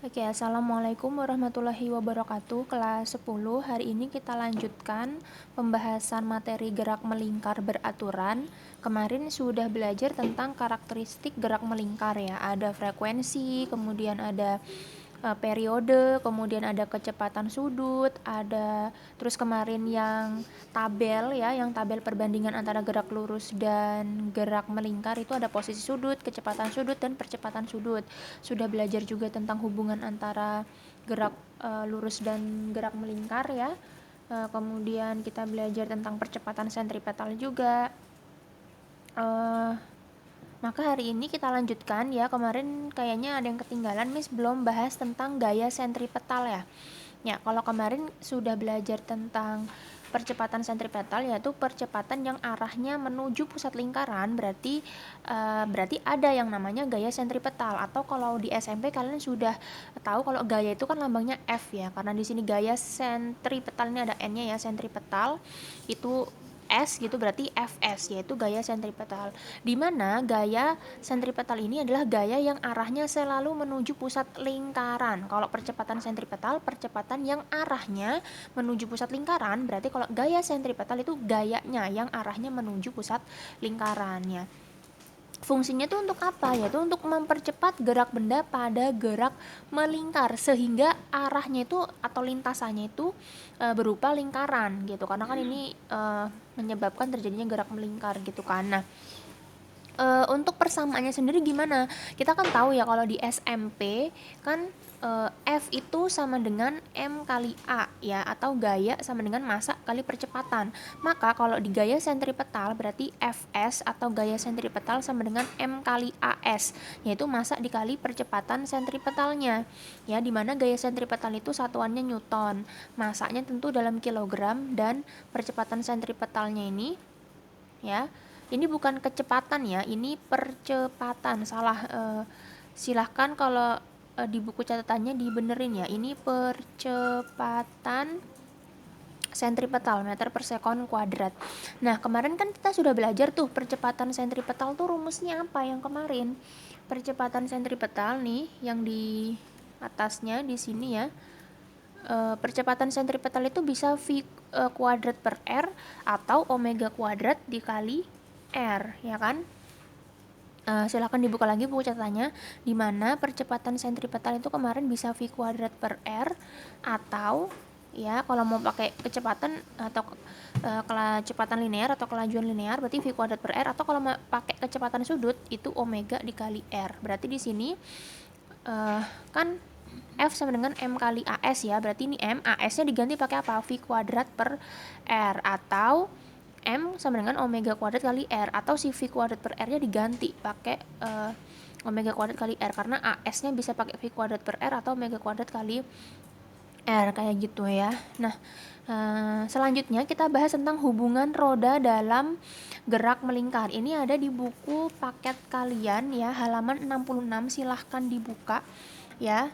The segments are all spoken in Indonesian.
Oke, Assalamualaikum warahmatullahi wabarakatuh. Kelas 10, hari ini kita lanjutkan pembahasan materi gerak melingkar beraturan. Kemarin sudah belajar tentang karakteristik gerak melingkar ya. Ada frekuensi, kemudian ada periode, kemudian ada kecepatan sudut, ada terus kemarin yang tabel ya, yang tabel perbandingan antara gerak lurus dan gerak melingkar itu ada posisi sudut, kecepatan sudut, dan percepatan sudut. Sudah belajar juga tentang hubungan antara gerak lurus dan gerak melingkar ya. Kemudian kita belajar tentang percepatan sentripetal juga. Maka hari ini kita lanjutkan ya. Kemarin kayaknya ada yang ketinggalan, Miss belum bahas tentang gaya sentripetal ya. Ya, kalau kemarin sudah belajar tentang percepatan sentripetal, yaitu percepatan yang arahnya menuju pusat lingkaran, berarti ada yang namanya gaya sentripetal. Atau kalau di SMP kalian sudah tahu kalau gaya itu kan lambangnya F ya, karena di sini gaya sentripetal ini ada N-nya ya, sentripetal itu S gitu, berarti Fs yaitu gaya sentripetal. Di mana gaya sentripetal ini adalah gaya yang arahnya selalu menuju pusat lingkaran. Kalau percepatan sentripetal, percepatan yang arahnya menuju pusat lingkaran, berarti kalau gaya sentripetal itu gayanya yang arahnya menuju pusat lingkarannya. Fungsinya itu untuk apa? Yaitu untuk mempercepat gerak benda pada gerak melingkar, sehingga arahnya itu atau lintasannya itu berupa lingkaran gitu, karena kan ini menyebabkan terjadinya gerak melingkar gitu kan. Nah, untuk persamaannya sendiri gimana? Kita kan tahu ya kalau di SMP kan F itu sama dengan M kali A ya, atau gaya sama dengan massa kali percepatan. Maka kalau di gaya sentripetal berarti Fs atau gaya sentripetal sama dengan M kali As, yaitu massa dikali percepatan sentripetalnya. Ya, dimana gaya sentripetal itu satuannya Newton, massanya tentu dalam kilogram, dan percepatan sentripetalnya ini ya, ini bukan kecepatan ya, ini percepatan, salah. Silahkan kalau di buku catatannya dibenerin ya, ini percepatan sentripetal meter per sekon kuadrat. Nah, kemarin kan kita sudah belajar tuh percepatan sentripetal tuh rumusnya apa yang kemarin. Percepatan sentripetal nih yang di atasnya di sini ya. Percepatan sentripetal itu bisa V kuadrat per R atau omega kuadrat dikali R, ya kan? Silakan dibuka lagi buku catatannya, di mana percepatan sentripetal itu kemarin bisa V kuadrat per R, atau ya kalau mau pakai kecepatan atau kecepatan linear atau kelajuan linear berarti V kuadrat per R, atau kalau mau pakai kecepatan sudut itu omega dikali R. Berarti di sini kan F sama dengan M kali AS ya, berarti ini M, AS-nya diganti pakai apa? V kuadrat per R, atau M sama dengan omega kuadrat kali R, atau si V kuadrat per R-nya diganti pakai omega kuadrat kali R, karena AS-nya bisa pakai V kuadrat per R atau omega kuadrat kali R, kayak gitu ya. Nah, selanjutnya kita bahas tentang hubungan roda dalam gerak melingkar. Ini ada di buku paket kalian ya, halaman 66, silahkan dibuka ya.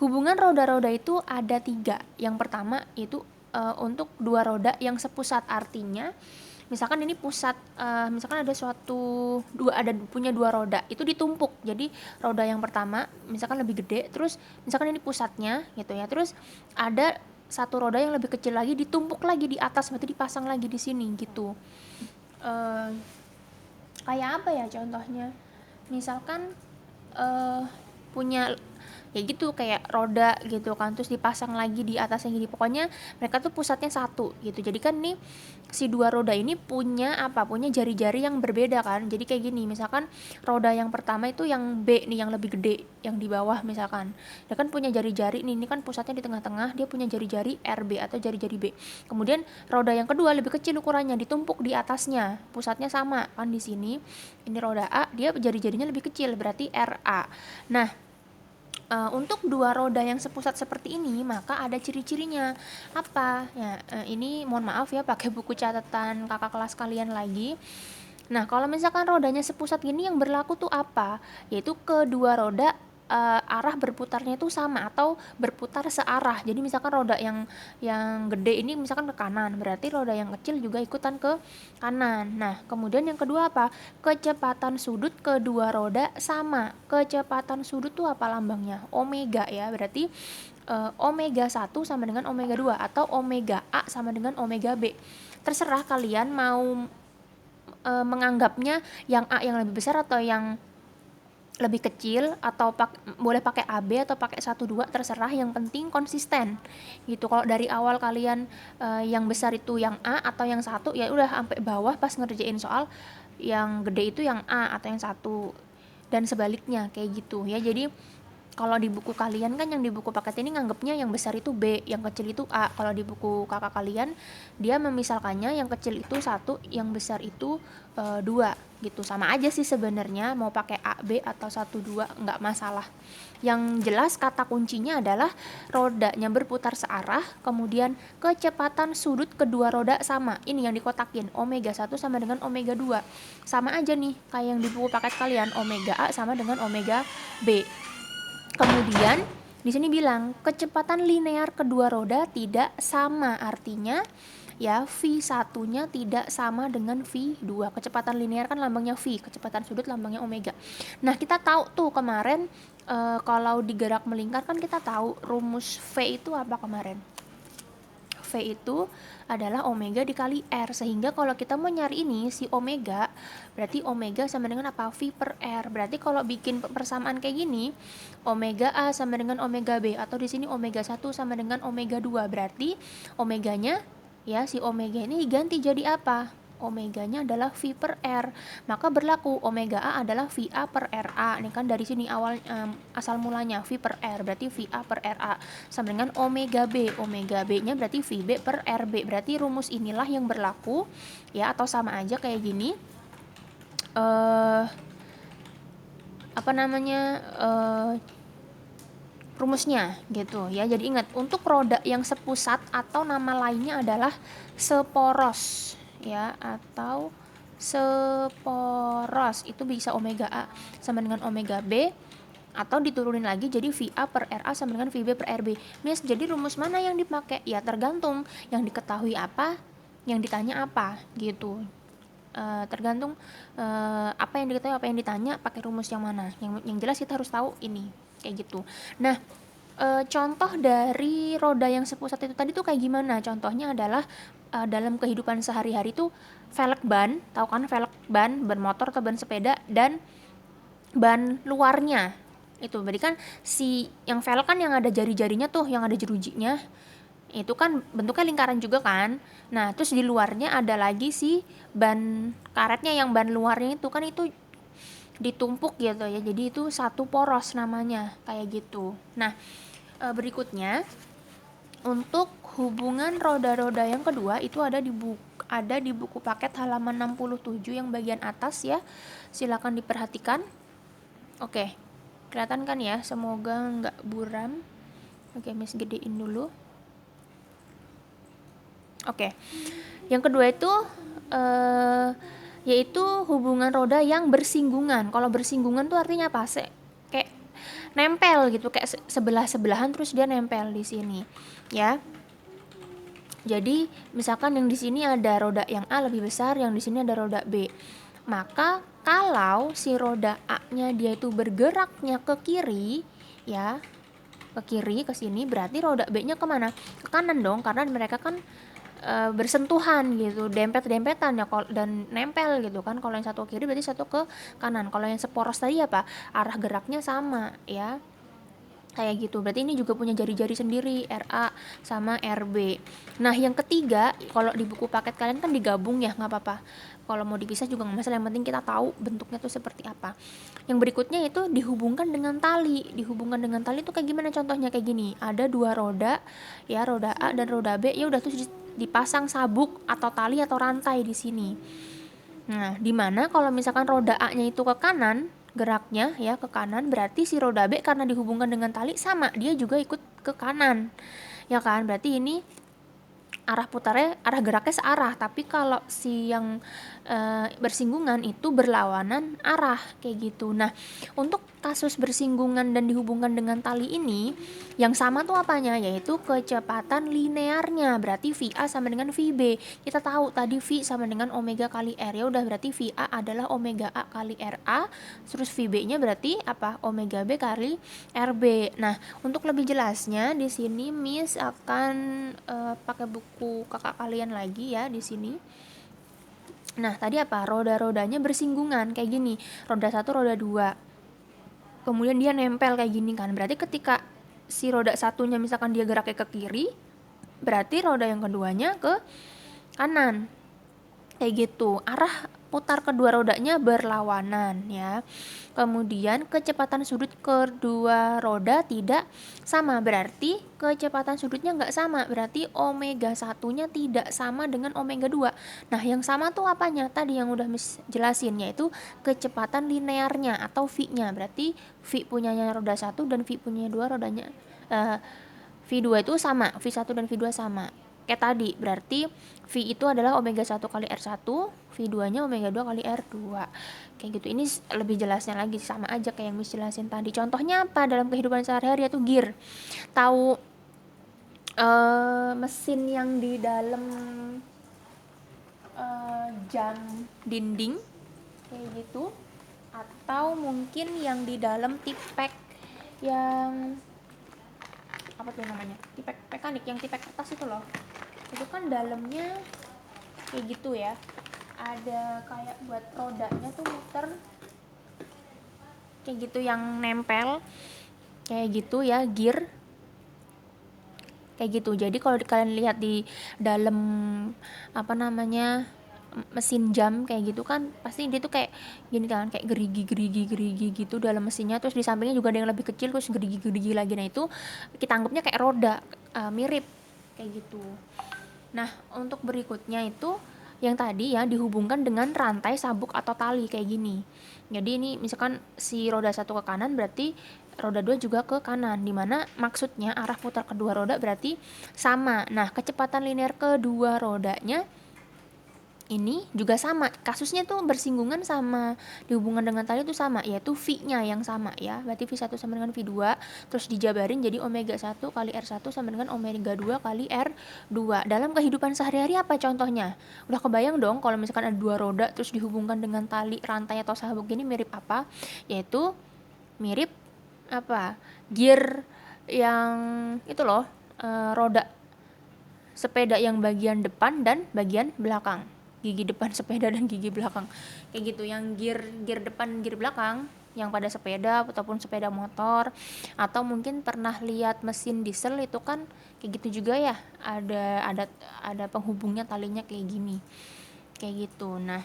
Hubungan roda-roda itu ada 3. Yang pertama itu untuk dua roda yang sepusat, artinya misalkan ini pusat, misalkan ada punya dua roda itu ditumpuk. Jadi roda yang pertama misalkan lebih gede, terus misalkan ini pusatnya gitu ya, terus ada satu roda yang lebih kecil lagi ditumpuk lagi di atas, berarti dipasang lagi di sini gitu. Kayak apa ya contohnya? Misalkan punya ya gitu kayak roda gitu kan, terus dipasang lagi di atasnya gini, pokoknya mereka tuh pusatnya satu gitu. Jadi kan nih si dua roda ini punya jari-jari yang berbeda kan. Jadi kayak gini, misalkan roda yang pertama itu yang B nih, yang lebih gede, yang di bawah misalkan dia kan punya jari-jari nih, ini kan pusatnya di tengah-tengah, dia punya jari-jari RB atau jari-jari B. Kemudian roda yang kedua lebih kecil ukurannya, ditumpuk di atasnya, pusatnya sama kan di sini. Ini roda A, dia jari-jarinya lebih kecil, berarti RA. Nah, untuk dua roda yang sepusat seperti ini maka ada ciri-cirinya. Apa ya? Ini mohon maaf ya, pakai buku catatan kakak kelas kalian lagi. Nah, kalau misalkan rodanya sepusat gini yang berlaku tuh apa? Yaitu kedua roda arah berputarnya itu sama atau berputar searah. Jadi misalkan roda yang gede ini misalkan ke kanan, berarti roda yang kecil juga ikutan ke kanan. Nah, kemudian yang kedua apa? Kecepatan sudut kedua roda sama. Kecepatan sudut tuh apa lambangnya? Omega ya. Berarti omega 1 sama dengan omega 2 atau omega A sama dengan omega B. Terserah kalian mau menganggapnya yang A yang lebih besar atau yang lebih kecil, atau boleh pakai AB atau pakai 1 2, terserah, yang penting konsisten gitu. Kalau dari awal kalian yang besar itu yang A atau yang 1, ya udah sampai bawah pas ngerjain soal yang gede itu yang A atau yang 1 dan sebaliknya kayak gitu ya. Jadi kalau di buku kalian kan, yang di buku paket ini nganggapnya yang besar itu B, yang kecil itu A. Kalau di buku kakak kalian, dia memisalkannya yang kecil itu 1, yang besar itu 2 gitu. Sama aja sih sebenarnya, mau pakai A, B atau 1, 2 nggak masalah. Yang jelas kata kuncinya adalah rodanya berputar searah, kemudian kecepatan sudut kedua roda sama. Ini yang dikotakin, omega 1 sama dengan omega 2. Sama aja nih kayak yang di buku paket kalian, omega A sama dengan omega B. Kemudian di sini bilang kecepatan linear kedua roda tidak sama, artinya ya V1-nya tidak sama dengan V2. Kecepatan linear kan lambangnya V, kecepatan sudut lambangnya omega. Nah, kita tahu tuh kemarin kalau digerak melingkar kan kita tahu rumus V itu apa kemarin? V itu adalah omega dikali R, sehingga kalau kita mau nyari ini si omega, berarti omega sama dengan apa? V per R. Berarti kalau bikin persamaan kayak gini, omega A sama dengan omega B, atau di sini omega 1 sama dengan omega 2, berarti omeganya ya, si omega ini diganti jadi apa? Omeganya adalah V per R, maka berlaku omega A adalah VA per RA. Ini kan dari sini awal asal mulanya V per R, berarti VA per RA sama dengan omega B. Omega B nya berarti VB per RB. Berarti rumus inilah yang berlaku ya, atau sama aja kayak gini, rumusnya gitu ya. Jadi ingat, untuk roda yang sepusat atau nama lainnya adalah seporos ya, atau seporos, itu bisa omega A sama dengan omega B, atau diturunin lagi jadi VA per RA sama dengan VB per RB. Miss, jadi rumus mana yang dipakai? Ya tergantung yang diketahui apa, yang ditanya apa gitu. Tergantung apa yang diketahui, apa yang ditanya, pakai rumus yang mana. Yang jelas kita harus tahu ini kayak gitu. Nah, contoh dari roda yang sepusat itu tadi tuh kayak gimana? Contohnya adalah dalam kehidupan sehari-hari tuh velg ban, tahu kan velg ban motor atau ban sepeda, dan ban luarnya. Itu berarti kan si yang velg kan yang ada jari-jarinya tuh, yang ada jerujinya. Itu kan bentuknya lingkaran juga kan. Nah, terus di luarnya ada lagi si ban karetnya, yang ban luarnya itu kan itu ditumpuk gitu ya. Jadi itu satu poros namanya, kayak gitu. Nah, berikutnya untuk hubungan roda-roda yang kedua itu ada di buku paket halaman 67 yang bagian atas ya. Silakan diperhatikan. Oke. Kelihatan kan ya? Semoga nggak buram. Oke, Miss gedein dulu. Oke. Yang kedua itu yaitu hubungan roda yang bersinggungan. Kalau bersinggungan tuh artinya apa? Kayak nempel gitu, kayak sebelah-sebelahan terus dia nempel di sini ya. Jadi misalkan yang di sini ada roda yang A lebih besar, yang di sini ada roda B. Maka kalau si roda A-nya dia itu bergeraknya ke kiri ya, ke kiri ke sini, berarti roda B-nya kemana? Ke kanan dong, karena mereka kan bersentuhan gitu, dempet-dempetan ya, dan nempel gitu kan. Kalau yang satu ke kiri berarti satu ke kanan. Kalau yang seporos tadi apa? Arah geraknya sama ya, kayak gitu. Berarti ini juga punya jari-jari sendiri, RA sama RB. Nah, yang ketiga, kalau di buku paket kalian kan digabung ya, nggak apa-apa. Kalau mau dipisah juga nggak masalah, yang penting kita tahu bentuknya tuh seperti apa. Yang berikutnya itu dihubungkan dengan tali. Dihubungkan dengan tali itu kayak gimana contohnya? Kayak gini, ada dua roda ya, roda A dan roda B, ya udah terus dipasang sabuk atau tali atau rantai di sini. Nah, dimana kalau misalkan roda A-nya itu ke kanan, geraknya ya ke kanan, berarti si roda B karena dihubungkan dengan tali sama, dia juga ikut ke kanan ya kan. Berarti ini arah putarnya, arah geraknya searah, tapi kalau si yang bersinggungan itu berlawanan arah kayak gitu. Nah, untuk kasus bersinggungan dan dihubungkan dengan tali ini, yang sama tuh apanya? Yaitu kecepatan linearnya. Berarti VA sama dengan VB. Kita tahu tadi V sama dengan omega kali R, ya udah, berarti VA adalah omega A kali RA, terus VB-nya berarti apa? Omega B kali RB. Nah, untuk lebih jelasnya di sini Miss akan pakai buku kakak kalian lagi ya di sini. Nah, tadi apa? Roda-rodanya bersinggungan kayak gini. Roda 1, roda 2. Kemudian dia nempel kayak gini kan. Berarti ketika si roda satunya misalkan dia geraknya ke kiri, berarti roda yang keduanya ke kanan. Kayak gitu. Arah putar kedua rodanya berlawanan ya. Kemudian kecepatan sudut kedua roda tidak sama, berarti kecepatan sudutnya nggak sama, berarti omega satunya tidak sama dengan omega 2. Nah, yang sama tuh apanya? Tadi yang udah Miss jelasin, yaitu kecepatan linearnya atau V-nya. Berarti V punyanya roda 1 dan V punya 2 rodanya V2 itu sama, V1 dan V2 sama. Kayak tadi, berarti V itu adalah omega 1 kali R1, V2-nya omega 2 kali R2. Kayak gitu. Ini lebih jelasnya lagi, sama aja kayak yang Miss jelasin tadi. Contohnya apa dalam kehidupan sehari-hari? Yaitu gear. Tahu mesin yang di dalam jam dinding kayak gitu, atau mungkin yang di dalam tipek yang apa tuh namanya, tipek mekanik, yang tipek kertas itu loh, itu kan dalamnya kayak gitu ya, ada kayak buat rodanya tuh muter kayak gitu yang nempel kayak gitu ya, gear kayak gitu. Jadi kalau kalian lihat di dalam apa namanya mesin jam kayak gitu kan, pasti dia tuh kayak gini kan, kayak gerigi gitu dalam mesinnya, terus di sampingnya juga ada yang lebih kecil, terus gerigi lagi. Nah, itu kita anggapnya kayak roda, mirip kayak gitu. Nah, untuk berikutnya itu yang tadi ya dihubungkan dengan rantai sabuk atau tali kayak gini. Jadi ini misalkan si roda 1 ke kanan, berarti roda 2 juga ke kanan, dimana maksudnya arah putar kedua roda berarti sama. Nah, kecepatan linear kedua rodanya ini juga sama, kasusnya tuh bersinggungan sama dihubungkan dengan tali itu sama, yaitu V-nya yang sama ya. Berarti V1 sama dengan V2, terus dijabarin jadi omega 1 kali R1 sama dengan omega 2 kali R2. Dalam kehidupan sehari-hari apa contohnya? Udah kebayang dong kalau misalkan ada dua roda terus dihubungkan dengan tali, rantai atau sabuk gini, mirip apa? Yaitu mirip apa? Gear yang itu loh, roda sepeda yang bagian depan dan bagian belakang, gigi depan sepeda dan gigi belakang kayak gitu, yang gear depan gear belakang yang pada sepeda ataupun sepeda motor, atau mungkin pernah lihat mesin diesel itu kan kayak gitu juga ya, ada penghubungnya, talinya kayak gini kayak gitu. Nah,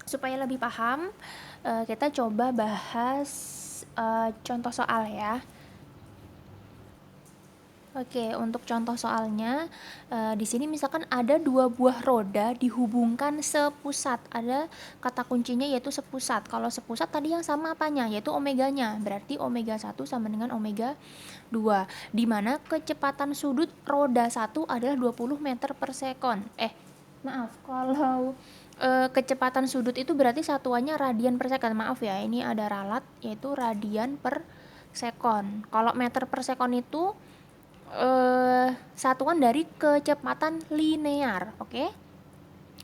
supaya lebih paham, kita coba bahas contoh soal ya. Oke, untuk contoh soalnya, di sini misalkan ada dua buah roda dihubungkan sepusat. Ada kata kuncinya yaitu sepusat. Kalau sepusat tadi yang sama apanya? Yaitu omeganya. Berarti omega 1 sama dengan omega 2. Di mana kecepatan sudut roda 1 adalah 20 meter per sekon. Maaf, kalau kecepatan sudut itu berarti satuannya radian per sekon. Maaf ya, ini ada ralat yaitu radian per sekon. Kalau meter per sekon itu satuan dari kecepatan linear, oke?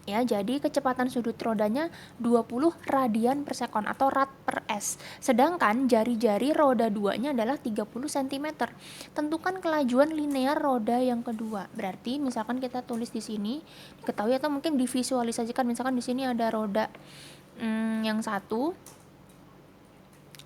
Ya, jadi kecepatan sudut rodanya 20 radian per sekon atau rad per s. Sedangkan jari-jari roda 2-nya adalah 30 cm. Tentukan kelajuan linear roda yang kedua. Berarti misalkan kita tulis di sini, diketahui atau mungkin divisualisasikan, misalkan di sini ada roda yang satu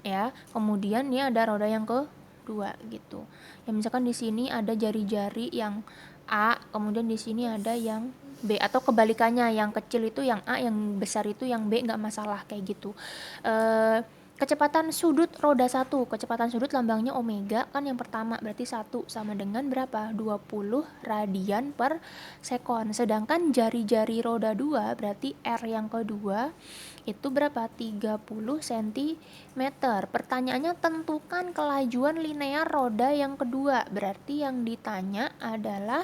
ya, kemudian ini ada roda yang kedua gitu. Ya, misalkan di sini ada jari-jari yang A, kemudian di sini ada yang B, atau kebalikannya, yang kecil itu yang A, yang besar itu yang B, nggak masalah kayak gitu. Kecepatan sudut roda 1, kecepatan sudut lambangnya omega kan yang pertama, berarti 1 sama dengan berapa? 20 radian per sekon. Sedangkan jari-jari roda 2 berarti R yang kedua itu berapa? 30 cm. Pertanyaannya tentukan kelajuan linear roda yang kedua. Berarti yang ditanya adalah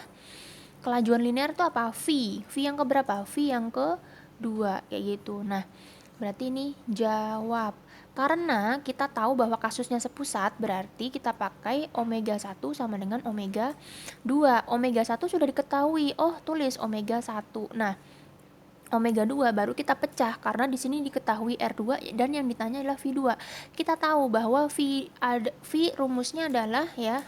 kelajuan linear itu apa? V yang keberapa? V yang kedua, kayak gitu. Nah, berarti ini jawab. Karena kita tahu bahwa kasusnya sepusat, berarti kita pakai omega 1 sama dengan omega 2. Omega 1 sudah diketahui. Oh, tulis omega 1. Nah, omega 2 baru kita pecah karena di sini diketahui R2 dan yang ditanya adalah V2. Kita tahu bahwa V rumusnya adalah ya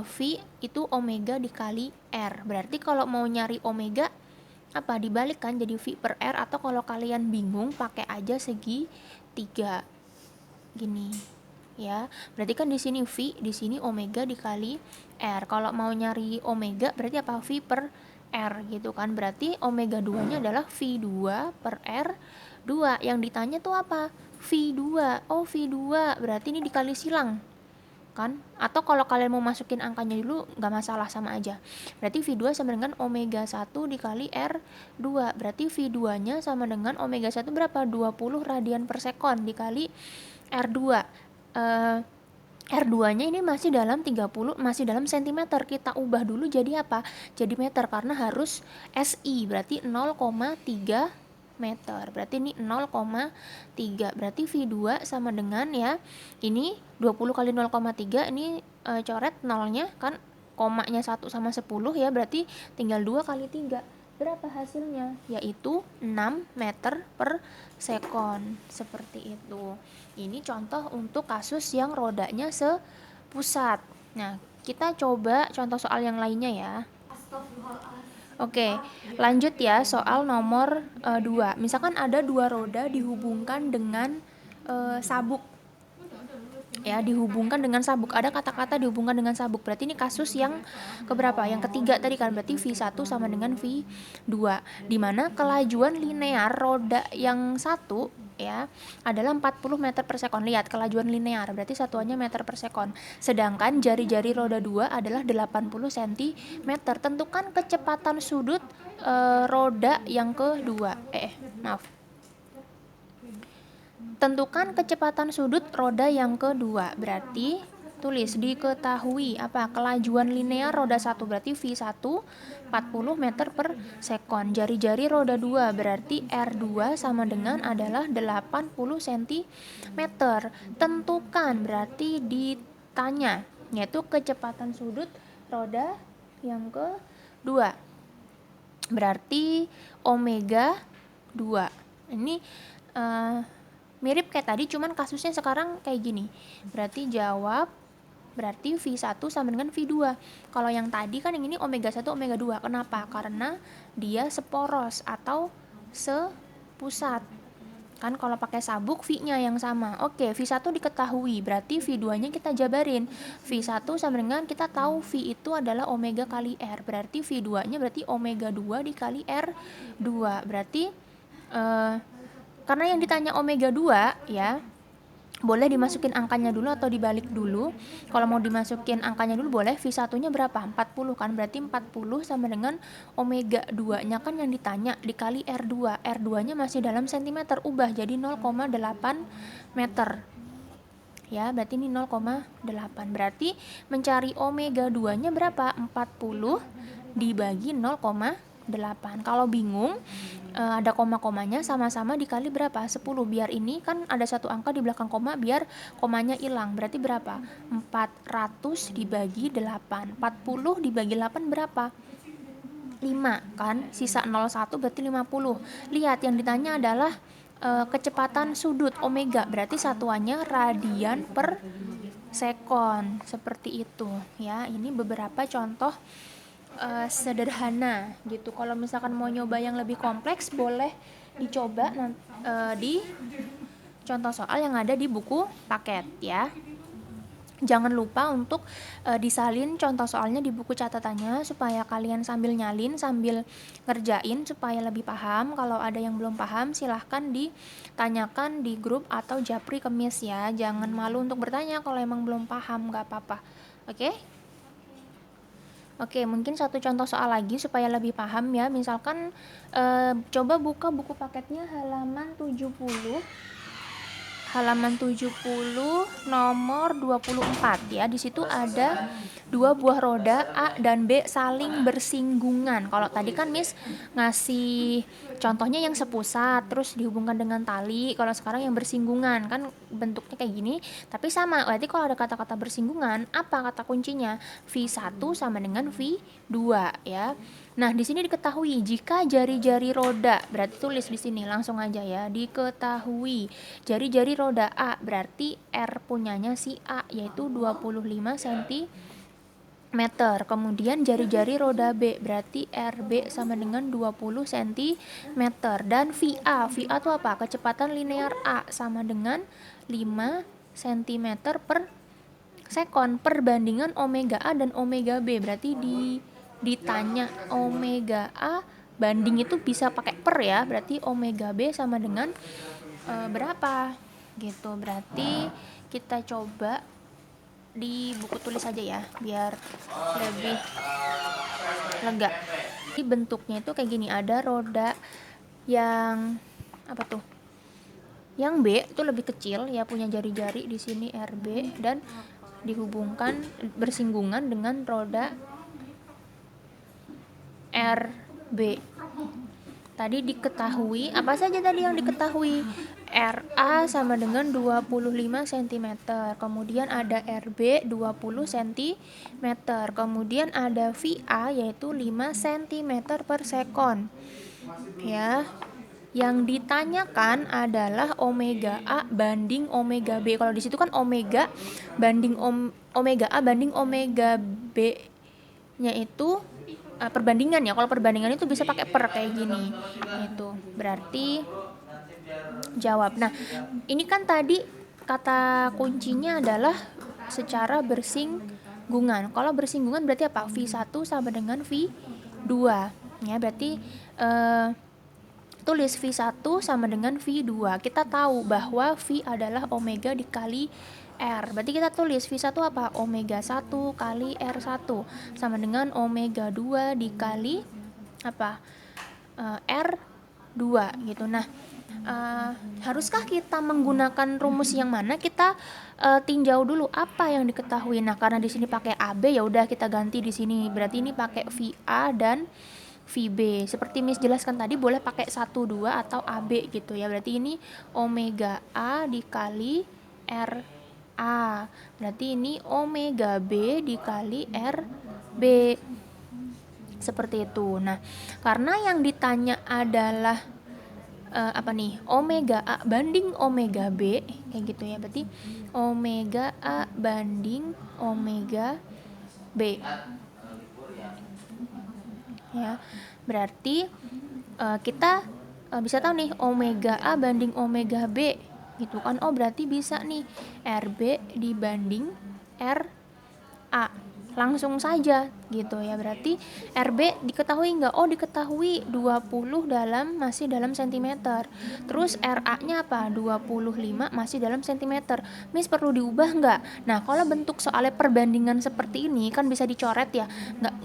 V itu omega dikali R. Berarti kalau mau nyari omega apa dibalikkan jadi V per R, atau kalau kalian bingung pakai aja segitiga gini ya. Berarti kan di sini V, di sini omega dikali R. Kalau mau nyari omega berarti apa? V per R gitu kan. Berarti omega 2 nya adalah V2 per R2. Yang ditanya tuh apa? V2. Oh, V2 berarti ini dikali silang kan, atau kalau kalian mau masukin angkanya dulu nggak masalah, sama aja. Berarti V2 sama dengan omega 1 dikali R2. Berarti V2 nya sama dengan omega 1 berapa? 20 radian per sekon dikali R2. R2 nya ini masih dalam 30, masih dalam cm. Kita ubah dulu jadi apa? Jadi meter, karena harus SI, berarti 0,3 meter. Berarti ini 0,3. Berarti V2 sama dengan ya, ini 20 kali 0,3, ini coret nolnya kan, komanya 1 sama 10 ya, berarti tinggal 2 kali 3. Berapa hasilnya? Yaitu 6 meter per sekon. Seperti itu. Ini contoh untuk kasus yang rodanya sepusat. Nah, kita coba contoh soal yang lainnya ya. Oke, lanjut ya, soal nomor 2. Misalkan ada 2 roda dihubungkan dengan sabuk. Ya, dihubungkan dengan sabuk. Ada kata-kata dihubungkan dengan sabuk. Berarti ini kasus yang keberapa? Yang ketiga tadi kan. Berarti V1 sama dengan V2. Dimana kelajuan linear roda yang satu ya adalah 40 meter per sekon. Lihat, kelajuan linear berarti satuannya meter per sekon. Sedangkan jari-jari roda 2 adalah 80 cm. Tentukan kecepatan sudut roda yang kedua. Tentukan kecepatan sudut roda yang kedua. Berarti tulis diketahui apa? Kelajuan linear roda 1 berarti V1 40 meter per sekon. Jari-jari roda 2 berarti R2 sama dengan adalah 80 cm. Tentukan berarti ditanya, yaitu kecepatan sudut roda yang kedua. Berarti omega 2. Ini mirip kayak tadi, cuman kasusnya sekarang kayak gini. Berarti jawab, berarti V1 sama dengan V2. Kalau yang tadi kan yang ini omega 1 omega 2. Kenapa? Karena dia seporos atau sepusat. Kan kalau pakai sabuk V-nya yang sama. Oke, V1 diketahui, berarti V2-nya kita jabarin. V1 sama dengan kita tahu V itu adalah omega kali R. Berarti V2-nya berarti omega 2 dikali R2. Berarti karena yang ditanya omega 2 ya, boleh dimasukin angkanya dulu atau dibalik dulu. Kalau mau dimasukin angkanya dulu boleh. V1-nya berapa? 40 kan, berarti 40 sama dengan omega 2-nya kan yang ditanya dikali R2. R2-nya masih dalam cm, ubah jadi 0,8 meter. Ya, berarti ini 0,8. Berarti mencari omega 2-nya berapa? 40 dibagi 0,8. Kalau bingung ada koma-komanya, sama-sama dikali berapa? 10. Biar ini kan ada satu angka di belakang koma, biar komanya hilang. Berarti berapa? 400 dibagi 8. 40 dibagi 8 berapa? 5 kan? Sisa 01 berarti 50. Lihat, yang ditanya adalah kecepatan sudut omega, berarti satuannya radian per sekon. Seperti itu ya. Ini beberapa contoh sederhana gitu. Kalau misalkan mau nyoba yang lebih kompleks, boleh dicoba di contoh soal yang ada di buku paket ya. Jangan lupa untuk disalin contoh soalnya di buku catatannya, supaya kalian sambil nyalin, sambil ngerjain supaya lebih paham. Kalau ada yang belum paham, silahkan ditanyakan di grup atau japri kemis ya. Jangan malu untuk bertanya kalau emang belum paham, gak apa-apa. Oke, mungkin satu contoh soal lagi supaya lebih paham ya. Misalkan coba buka buku paketnya halaman 70. halaman 70 nomor 24 ya. Di situ ada dua buah roda A dan B saling bersinggungan. Kalau tadi kan Miss ngasih contohnya yang sepusat terus dihubungkan dengan tali. Kalau sekarang yang bersinggungan kan bentuknya kayak gini, tapi sama. Berarti kalau ada kata-kata bersinggungan, apa kata kuncinya? V1 sama dengan V2 ya. Nah, di sini diketahui jika jari-jari roda, berarti tulis di sini langsung aja ya, diketahui jari-jari roda A, berarti R punyanya si A yaitu 25 cm. Kemudian jari-jari roda B, berarti RB sama dengan 20 cm. Dan VA itu apa? Kecepatan linear A sama dengan 5 cm per sekon. Perbandingan omega A dan omega B, berarti ditanya omega A banding itu bisa pakai per ya, berarti omega B sama dengan berapa gitu. Berarti kita coba di buku tulis aja ya biar lebih lega. Jadi bentuknya itu kayak gini, ada roda yang apa tuh, yang B itu lebih kecil ya, punya jari-jari di sini RB dan dihubungkan bersinggungan dengan roda RB. Tadi diketahui, apa saja tadi yang diketahui? RA sama dengan 25 cm. Kemudian ada RB 20 cm. Kemudian ada VA yaitu 5 cm per sekon. Ya. Yang ditanyakan adalah omega A banding omega B. Kalau di situ kan omega banding omega A banding omega B-nya itu perbandingan ya. Kalau perbandingan itu bisa pakai per kayak gini. Itu berarti jawab. Nah, ini kan tadi kata kuncinya adalah secara bersinggungan. Kalau bersinggungan berarti apa? V1 sama dengan V2. Ya, berarti tulis V1 sama dengan V2. Kita tahu bahwa V adalah omega dikali R. Berarti kita tulis V1 apa? Omega 1 kali R1 sama dengan omega 2 dikali apa? R2 gitu. Nah, haruskah kita menggunakan rumus yang mana? Kita tinjau dulu apa yang diketahui. Nah, karena di sini pakai AB ya udah kita ganti di sini. Berarti ini pakai VA dan VB. Seperti Miss jelaskan tadi boleh pakai 1 2 atau AB gitu ya. Berarti ini omega A dikali RA. Berarti ini omega B dikali RB. Seperti itu. Nah, karena yang ditanya adalah apa nih? Omega A banding omega B kayak gitu ya. Berarti omega A banding omega B. Ya. Berarti kita bisa tahu nih omega A banding omega B gitu kan. Oh, berarti bisa nih RB dibanding RA. Langsung saja gitu ya. Berarti RB diketahui enggak? Oh, diketahui 20 masih dalam sentimeter. Terus RA-nya apa? 25 masih dalam sentimeter. Miss perlu diubah enggak? Nah, kalau bentuk soalnya perbandingan seperti ini kan bisa dicoret ya.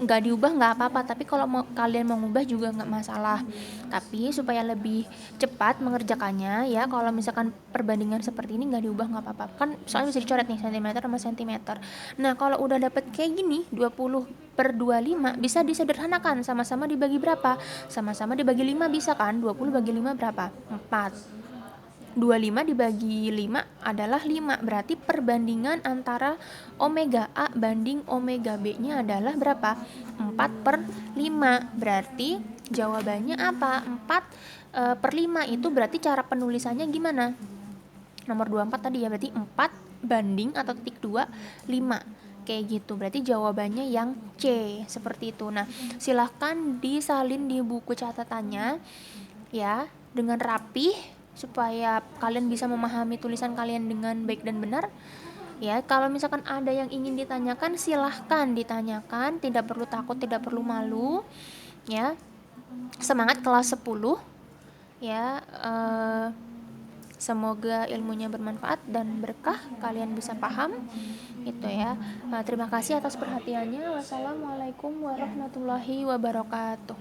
Enggak diubah enggak apa-apa, tapi kalau kalian mau ngubah juga enggak masalah. Tapi supaya lebih cepat mengerjakannya ya, kalau misalkan perbandingan seperti ini enggak diubah enggak apa-apa. Kan soalnya bisa dicoret nih sentimeter sama sentimeter. Nah, kalau udah dapet kayak gini 20/25 bisa disederhanakan, sama-sama dibagi berapa? Sama-sama dibagi 5 bisa kan? 20 bagi 5 berapa? 4. 25 dibagi 5 adalah 5. Berarti perbandingan antara omega A banding omega B nya adalah berapa? 4/5. Berarti jawabannya apa? 4/5 itu berarti cara penulisannya gimana? Nomor 24 tadi ya, berarti 4 banding atau titik 2 5 kayak gitu. Berarti jawabannya yang C seperti itu. Nah, silahkan disalin di buku catatannya ya dengan rapih supaya kalian bisa memahami tulisan kalian dengan baik dan benar. Ya, kalau misalkan ada yang ingin ditanyakan silahkan ditanyakan, tidak perlu takut, tidak perlu malu. Ya. Semangat kelas 10. Ya, semoga ilmunya bermanfaat dan berkah, kalian bisa paham gitu ya. Terima kasih atas perhatiannya. Wassalamualaikum warahmatullahi wabarakatuh.